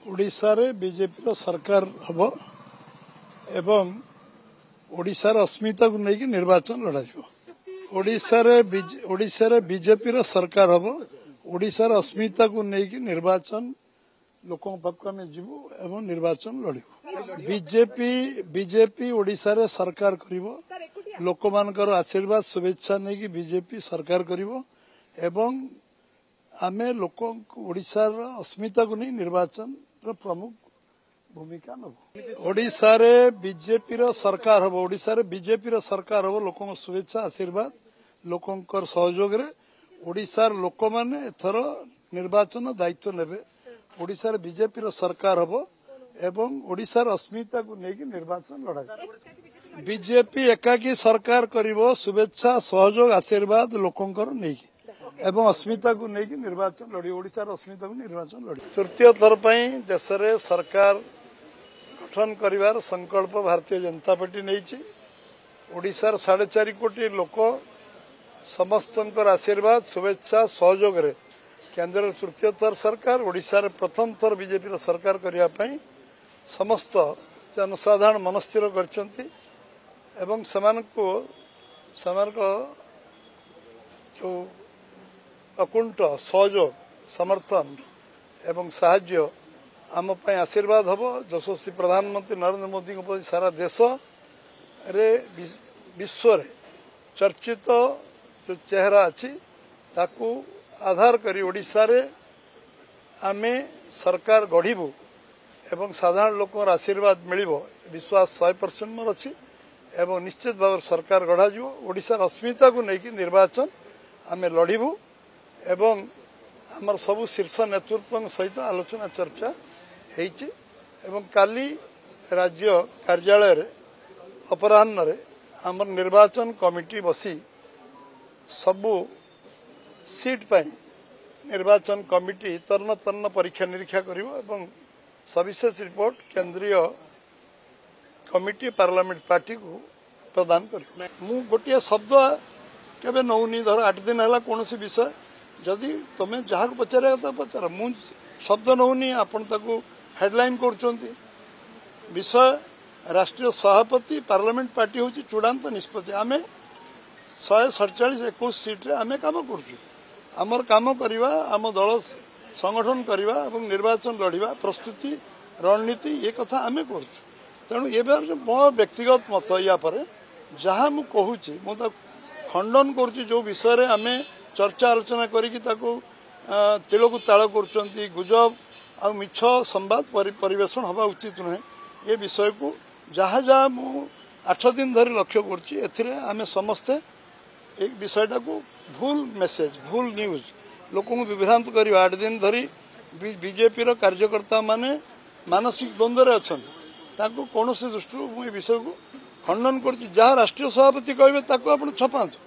ओडिशा रे बीजेपी सरकार हम एवं ओडिशार अस्मिता को लेकिन निर्वाचन लड़ा ओडिशा रे बीजेपी सरकार हम ओडिशार अस्मिता को लेकिन निर्वाचन लोकों पाक आम जीवु एवं निर्वाचन लड़ू बीजेपी ओडिशा रे सरकार करिवो लोक मानकर आशीर्वाद शुभेच्छा नहीं बीजेपी सरकार करिवो एवं आमे लोक ओडिशार अस्मिता को नहीं निर्वाचन प्रमुख भूमिका नबू ओडिशा रे बीजेपी सरकार हम ओडिशा रे बीजेपी सरकार हम लोक शुभेच्छा आशीर्वाद लोकंकर सहयोग रे ओडिशार लोक माने एथर निर्वाचन दायित्व नेबे ओडिशा रे बीजेपी सरकार हम एवं ओडिशार अस्मिता को लेकिन निर्वाचन लड़ा बीजेपी एकाकी सरकार करिवो शुभेच्छा सहयोग आशीर्वाद लोकंकर नहीं एवं अस्मिता को लेकिन निर्वाचन लड़ी ओडिशार अस्मिता को निर्वाचन लड़ी तृतीय थर देश में सरकार गठन करिवार संकल्प भारतीय जनता पार्टी नहीं ओडिशार 4.5 कोटी लोक समस्त आशीर्वाद शुभेच्छा सहयोग रे केंद्र तृतीय थर सरकार ओडिशा रे प्रथम थर बीजेपी सरकार करने समस्त जनसाधारण मनस्थिर करछंती एवं जो अकुंठ सहयोग समर्थन एवं साहाय्य आम आशीर्वाद हम यशस्वी प्रधानमंत्री नरेंद्र मोदी को सारा देश रे विश्व रे चर्चित जो चेहरा अच्छी ताकू आधार करी ओडिशा रे आमे सरकार गढ़ू एवं साधारण लोक आशीर्वाद मिलिबो विश्वास 100% मोर अच्छी एवं निश्चित भाव सरकार गढ़ा ओडिशार अस्मिता को लेकिन निर्वाचन आमे लड़ू एवं आमर सबु शीर्ष नेतृत्व सहित आलोचना चर्चा होती एवं काली राज्य कार्यालय अपराह्न रे आमर निर्वाचन कमिटी बसी सबु सीट पाई निर्वाचन कमिटी तन्न परीक्षा निरीक्षा करिवो एवं सविशेष रिपोर्ट केंद्रीय कमिटी पार्लियामेंट पार्टी को प्रदान कर मु गोटे शब्द केबे नौनी धर 8 दिन है कौन विषय जदि तुम्हें जहाँ को पचारे पचार मु शब्द नौनी आपण ताकू हेडलाइन कर विषय राष्ट्रीय सभापति पार्लियामेंट पार्टी हूँ चूड़ांत निष्पत्ति आम 147-21 सीट्रे आम कम करमर कम करवा आम दल संगठन करवा और निर्वाचन लड़वा प्रस्तुति रणनीति ये कथा आम कर तेणु ये मो व्यक्तिगत मत या जहाँ मु कहूँ मुझे खंडन कर जो विषय आम चर्चा आलोचना करी तिलकु ताल कर गुजब आ मिछ संवाद परिवेशन हवा उचित नुहे ये विषय को जहाँ जहाँ मु 8 दिन धरी लक्ष्य कर समस्ते एक विषयटा को भूल मेसेज भूल न्यूज लोक विभ्रांत कर 8 दिन धरी बीजेपी कार्यकर्ता माने मानसिक द्वंद्व अच्छा कौन दृष्टि मुझे विषय को खंडन कर राष्ट्रीय सभापति कहे छपातु